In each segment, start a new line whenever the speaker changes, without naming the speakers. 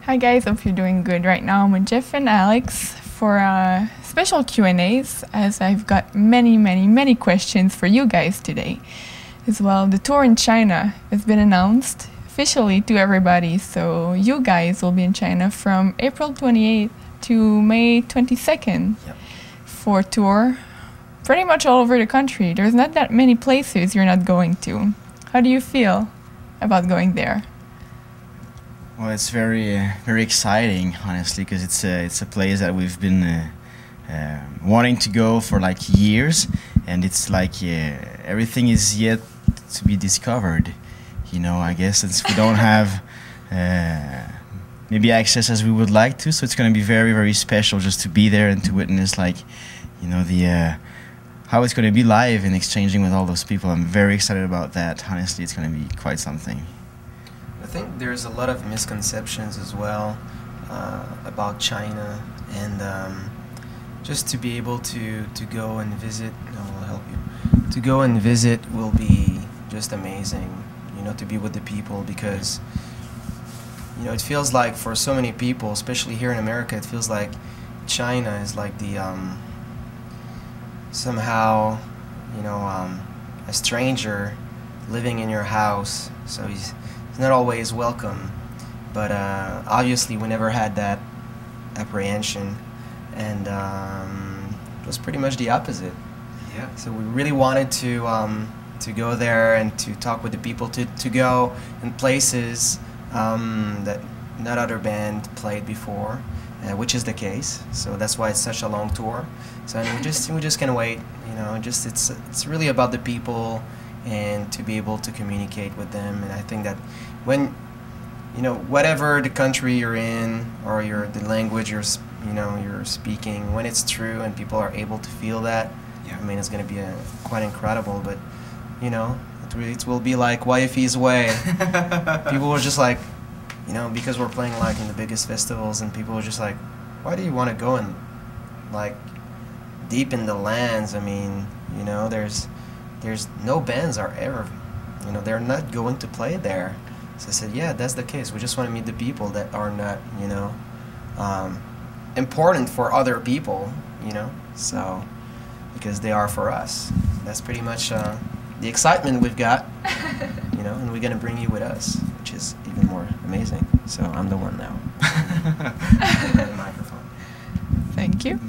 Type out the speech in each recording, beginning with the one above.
Hi guys, hope you're doing good. Right now I'm with Jeff and Alex for special Q&As, as I've got many questions for you guys today. As well, the tour in China has been announced officially to everybody, so you guys will be in China from April 28th to May 22nd for a tour pretty much all over the country. There's not that many places you're not going to. How do you feel about going there?
Well, it's very exciting, honestly, because it's a place that we've been wanting to go for like years, and it's like everything is yet to be discovered. You know, I guess since we don't have maybe access as we would like to, so it's going to be very special just to be there and to witness, like, you know, the how it's going to be live and exchanging with all those people. I'm very excited about that. Honestly, it's going to be quite something.
I think there's a lot of misconceptions as well about China, and just to be able to go and visit, will help you. To go and visit will be just amazing, you know, to be with the people, because, you know, it feels like for so many people, especially here in America, it feels like China is like the somehow, you know, a stranger living in your house, so he's not always welcome. But obviously we never had that apprehension, and it was pretty much the opposite. Yeah. So we really wanted to go there and to talk with the people, to go in places that not other band played before, which is the case. So that's why it's such a long tour. So we just can't wait. You know, just it's really about the people, and to be able to communicate with them. And I think that when, you know, whatever the country you're in, or the language you're speaking, when it's true and people are able to feel that, I mean, it's going to be quite incredible. But, you know, it will be like YFE's way. People were just like, you know, because we're playing like in the biggest festivals, and people were just like, why do you want to go and like deep in the lands? I mean, you know, there's no bands are ever, you know, they're not going to play there. So I said, yeah, that's the case. We just want to meet the people that are not, you know, important for other people, you know, so, because they are for us. That's pretty much the excitement we've got, you know, and we're going to bring you with us, which is even more amazing. So I'm the one now. The microphone.
Thank you.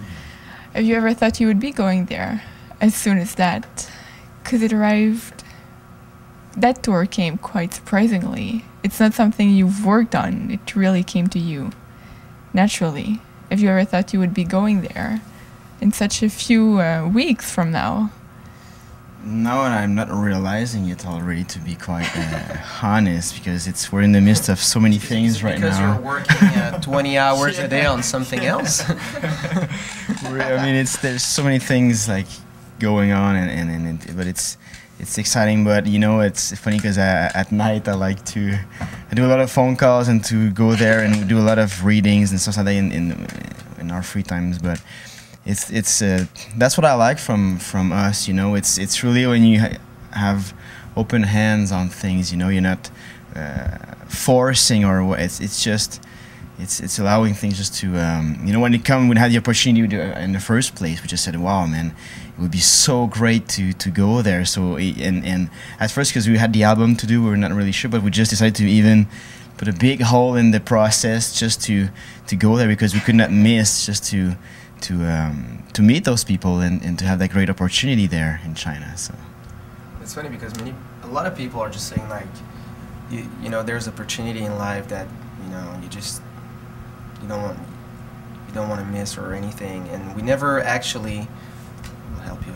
Have you ever thought you would be going there as soon as that? Because it arrived, that tour came quite surprisingly. It's not something you've worked on, it really came to you naturally. Have you ever thought you would be going there in such a few weeks from now?
No, and I'm not realizing it already, to be quite honest, because we're in the midst of so many things right now.
Because you're working 20 hours a day on something else?
I mean, there's so many things like going on, but it's exciting. But you know, it's funny because at night I do a lot of phone calls and to go there and do a lot of readings and stuff like that in our free times. But that's what I like from us. You know, it's really when you have open hands on things. You know, you're not forcing or it's just. It's allowing things just to, you know, when we had the opportunity to do it in the first place, we just said, wow, man, it would be so great to go there. So, and at first, because we had the album to do, we were not really sure, but we just decided to even put a big hole in the process just to go there, because we could not miss just to meet those people and to have that great opportunity there in China. So
it's funny because a lot of people are just saying like, you know, there's opportunity in life that, you know, you don't want to miss or anything, and we never actually will help you.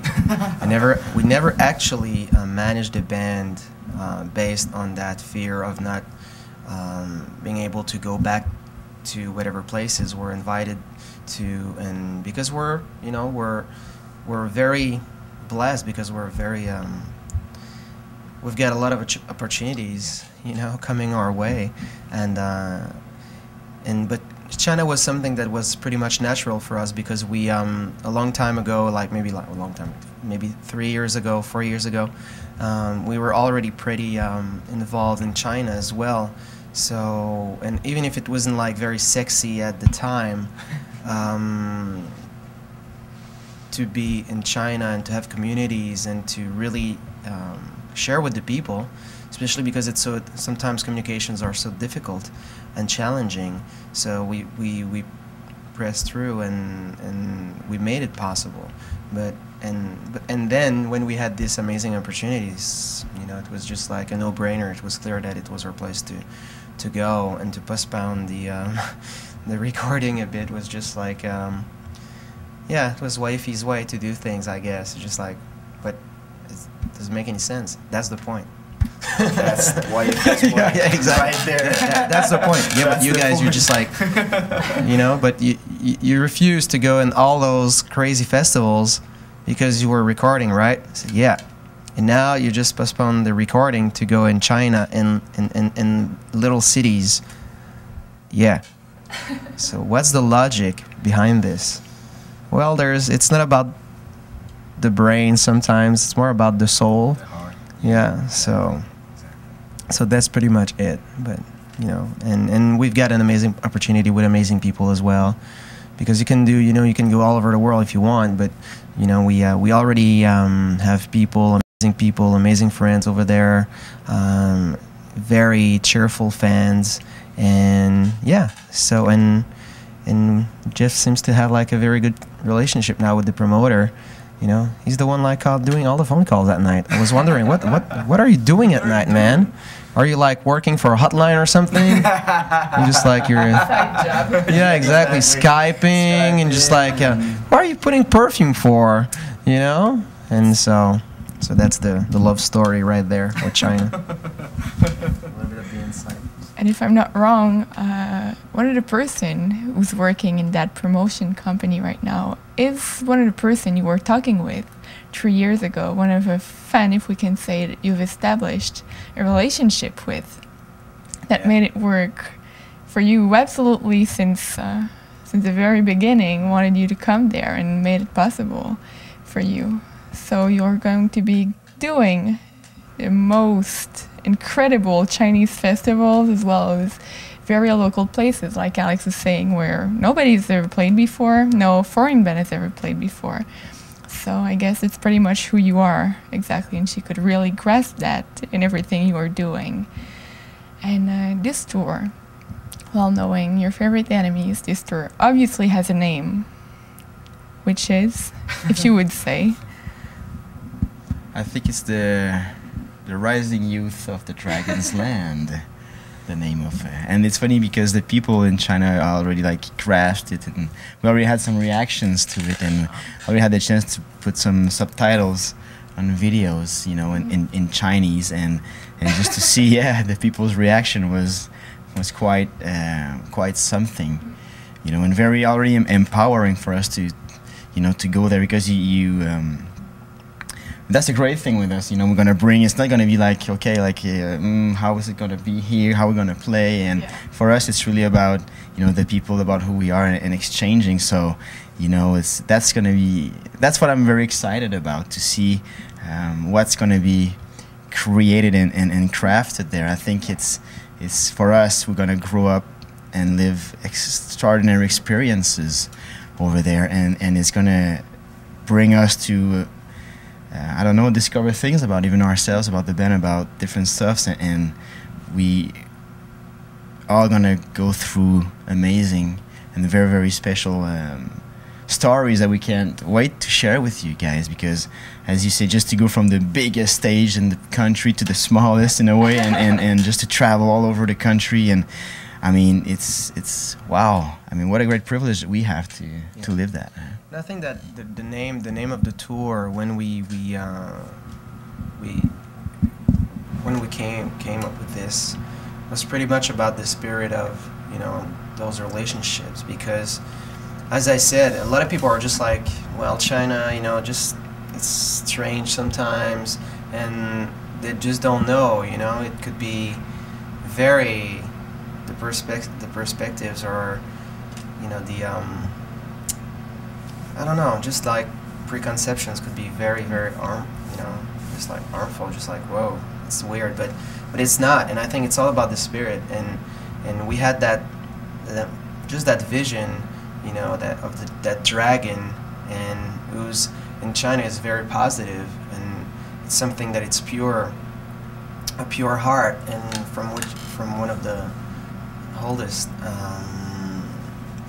we never actually managed a band based on that fear of not being able to go back to whatever places we're invited to, and because we're very blessed, because we're very we've got a lot of opportunities, you know, coming our way, but China was something that was pretty much natural for us, because we a long time ago, maybe 3 years ago, 4 years ago, we were already pretty involved in China as well. So, and even if it wasn't like very sexy at the time, to be in China and to have communities and to really share with the people, especially because it's so, sometimes communications are so difficult and challenging. So we pressed through and we made it possible. And then when we had these amazing opportunities, you know, it was just like a no-brainer. It was clear that it was our place to go, and to postpone the the recording a bit was just like yeah, it was wifey's way to do things, I guess. It's just like, but it doesn't make any sense. That's the point.
That's the wifey's way.
Yeah, exactly.
Right there.
That's the point. Yeah, but you guys, you're just like, you know, but you refuse to go in all those crazy festivals because you were recording, right? So, yeah. And now you just postpone the recording to go in China in little cities. Yeah. So what's the logic behind this? Well, it's not about the brain sometimes, it's more about the soul. Yeah, so that's pretty much it. But, you know, and we've got an amazing opportunity with amazing people as well. Because you can do, you know, you can go all over the world if you want, but, you know, we already have people, amazing friends over there, very cheerful fans, and yeah, so, and Jeff seems to have like a very good relationship now with the promoter. You know, he's the one like doing all the phone calls at night. I was wondering, what are you doing at night, man? Are you like working for a hotline or something? And just like you're, yeah, exactly, Skyping and just like, what are you putting perfume for? You know, and so that's the love story right there with China. A little bit of the insight.
And if I'm not wrong, one of the person who's working in that promotion company right now is one of the person you were talking with 3 years ago, one of a fan, if we can say, that you've established a relationship with, that made it work for you absolutely since the very beginning, wanted you to come there and made it possible for you. So you're going to be doing the most incredible Chinese festivals as well as very local places, like Alex was saying, where nobody's ever played before, no foreign band has ever played before. So I guess it's pretty much who you are, exactly, and she could really grasp that in everything you are doing. And this tour, well, knowing your favorite enemies, this tour obviously has a name, which is, if you would say.
I think it's the Rising Youth of the Dragon's Land, the name of it. And it's funny because the people in China already like crashed it, and we already had some reactions to it, and already had the chance to put some subtitles on videos, you know, in Chinese, and just to see, yeah, the people's reaction was quite something, you know, and very already empowering for us to, you know, to go there, because that's the great thing with us, you know, we're gonna bring, it's not gonna be like, okay, like, how is it gonna be here, how we're gonna play, and for us it's really about, you know, the people, about who we are, and exchanging. So, you know, that's what I'm very excited about, to see what's gonna be created and crafted there. I think it's for us, we're gonna grow up and live extraordinary experiences over there, and it's gonna bring us to I don't know, discover things about even ourselves, about the band, about different stuffs, and we are gonna go through amazing and very, very special stories that we can't wait to share with you guys, because, as you say, just to go from the biggest stage in the country to the smallest in a way, and just to travel all over the country, and I mean, it's wow. I mean, what a great privilege that we have to live that.
I think that the name of the tour, when we came up with this, was pretty much about the spirit of, you know, those relationships. Because, as I said, a lot of people are just like, well, China, you know, just, it's strange sometimes, and they just don't know, you know. It could be very, the perspectives are, you know, I don't know, just like preconceptions could be very, very you know, just like harmful, just like, whoa, it's weird, but it's not. And I think it's all about the spirit. And we had that just that vision, you know, that dragon, and it was in China is very positive, and it's something that it's pure, a pure heart, and from one of the oldest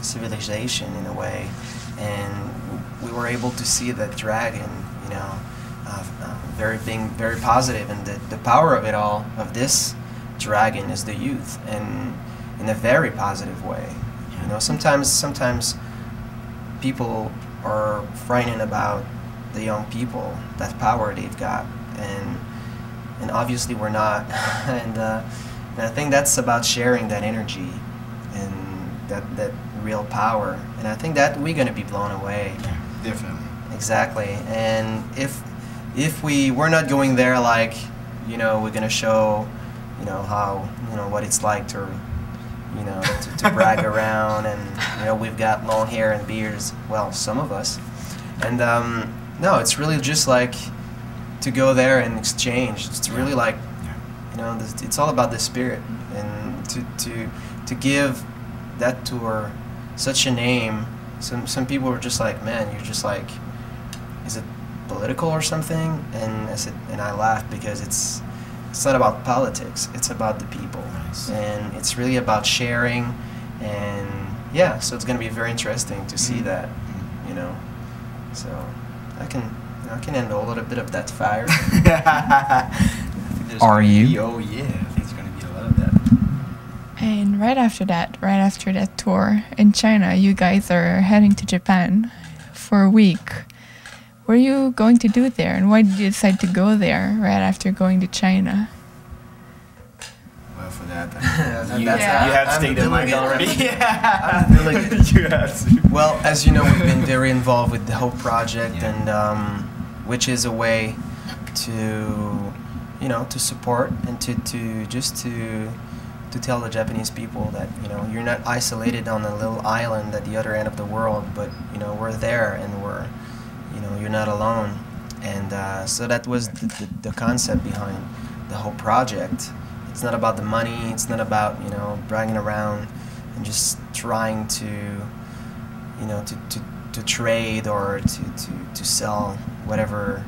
civilization in a way, and we were able to see that dragon, you know, being very positive, and the power of it all, of this dragon, is the youth, and in a very positive way. You know, sometimes people are frightened about the young people, that power they've got, and obviously we're not. And I think that's about sharing that energy and that real power. And I think that we're gonna be blown away.
Yeah, definitely.
Exactly. And if we're not going there like, you know, we're gonna show, you know, how, you know, what it's like to, you know, to brag around, and, you know, we've got long hair and beards, well, some of us. And no, it's really just like to go there and exchange. It's really like, you know, it's all about the spirit, and to give that tour such a name. Some people were just like, man, you're just like, is it political or something? And I said, and I laughed, because it's not about politics, it's about the people.
Nice.
And it's really about sharing, and yeah, so it's going to be very interesting to see that, you know. So I can handle a little bit of that fire.
Are you?
Oh yeah, I think there's going to be a lot of that.
And right after that tour in China, you guys are heading to Japan for a week. What are you going to do there, and why did you decide to go there right after going to China?
Well, for that, you
Yeah.
have to
I'm
take the
feeling
money
it.
already.
I'm feeling it.
You have to.
Well, as you know, we've been very involved with the whole project,
Yeah.
and which is a way to, you know, to support and to tell the Japanese people that, you know, you're not isolated on a little island at the other end of the world, but, you know, we're there, and we're, you know, you're not alone. And so that was the concept behind the whole project. It's not about the money, it's not about, you know, bragging around and just trying to, you know, to trade or to sell whatever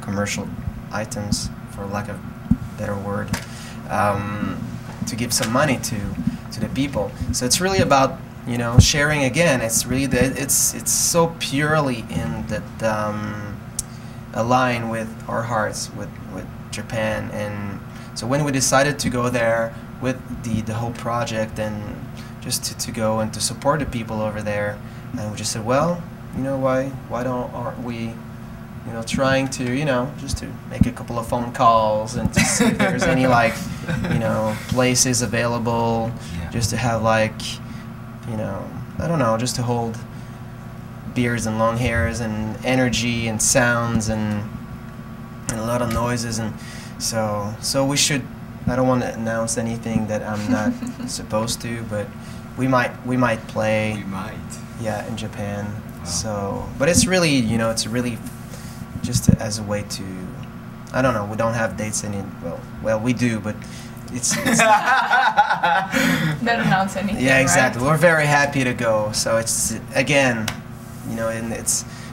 commercial items, for lack of a better word, to give some money to the people. So it's really about, you know, sharing again. It's really it's so purely in that align with our hearts, with Japan. And so when we decided to go there with the whole project, and just to go and to support the people over there, and we just said, well, you know, aren't we, you know, trying to, you know, just to make a couple of phone calls and to see if there's any, like, you know, places available, just to have, like, you know, I don't know, just to hold beards and long hairs and energy and sounds and a lot of noises. And so we should, I don't want to announce anything that I'm not supposed to, but we might play.
We might.
Yeah, in Japan.
Wow.
So, but it's really, you know, it's really just as a way to, I don't know, we don't have dates well we do, but it's
Don't announce anything.
yeah, exactly.
Right?
We're very happy to go. So it's, again, you know, and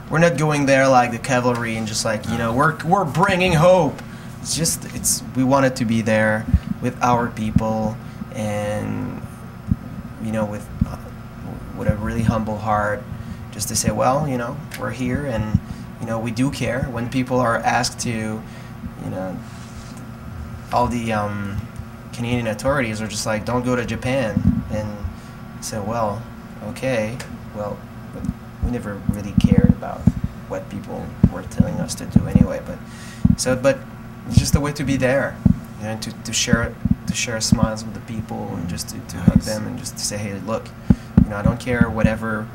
we're not going there like the cavalry and just like, you know, we're bringing hope. It's just, we wanted to be there with our people, and, you know, with a really humble heart, just to say, well, you know, we're here, and, you know, we do care. When people are asked to, you know, all the Canadian authorities are just like, don't go to Japan, and say, well, okay, well, but we never really cared about what people were telling us to do anyway. But it's just a way to be there, you know, to share smiles with the people, and just to hug them, and just to say, hey, look, you know, I don't care whatever,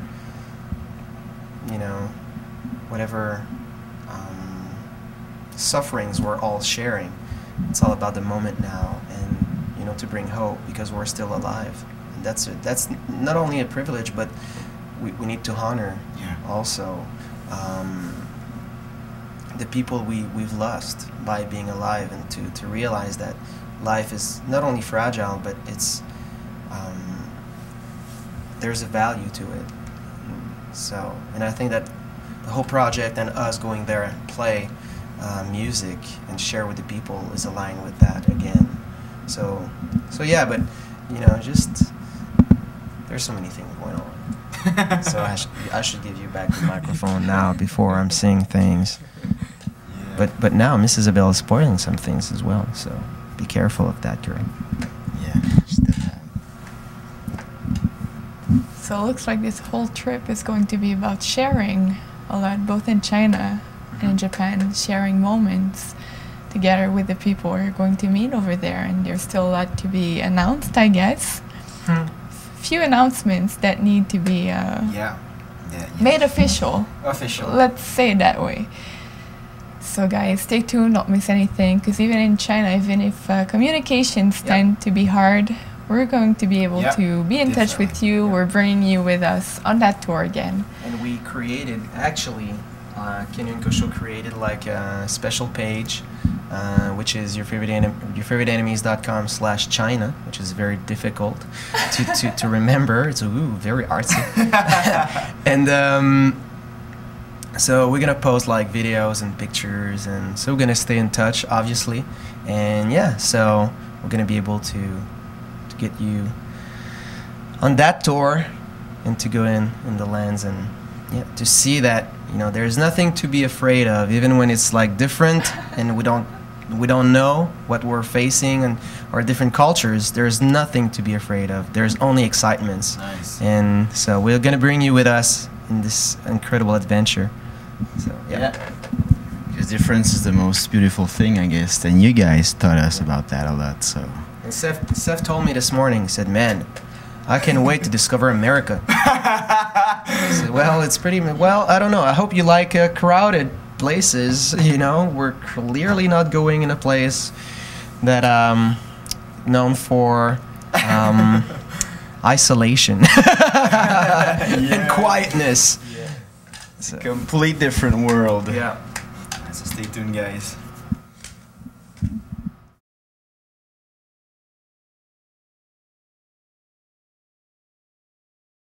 you know, whatever sufferings we're all sharing. It's all about the moment now, and, you know, to bring hope, because we're still alive. And that's not only a privilege, but we need to honor also the people we've lost by being alive, and to realize that life is not only fragile, but it's there's a value to it. So, and I think that the whole project and us going there and play music and share with the people is aligned with that again. So yeah, but you know, just there's so many things going on. So I should give you back the microphone now before I'm saying things.
Yeah.
But now Miss Isabel is spoiling some things as well, so be careful of that, Greg.
Yeah.
So it looks like this whole trip is going to be about sharing a lot, both in China and in Japan, sharing moments together with the people we're going to meet over there. And there's still a lot to be announced, I guess. Few announcements that need to be made official.
Official.
Let's say it that way. So guys, stay tuned, don't miss anything, because even in China, even if communications tend to be hard, we're going to be able to be in touch with you. We're bringing you with us on that tour again.
And we created, actually, Kenny and Kosho created like a special page, which is yourfavoriteenemies.com/China, which is very difficult to remember. It's very artsy. And so we're gonna post like videos and pictures, and so we're gonna stay in touch, obviously. And yeah, so we're gonna be able to get you on that tour and to go in the lands and to see that, you know, there's nothing to be afraid of, even when it's like different and we don't know what we're facing and our different cultures. There's nothing to be afraid of. There's only excitements.
Nice.
And so we're gonna bring you with us in this incredible adventure. So
Because difference is the most beautiful thing, I guess, and you guys taught us about that a lot. So.
And Seth told me this morning, he said, "Man, I can't wait to discover America." I said, well, it's pretty, well, I don't know. I hope you like crowded places, you know. We're clearly not going in a place that known for isolation and quietness.
Yeah. It's
So.
a complete different world.
Yeah.
So stay tuned, guys.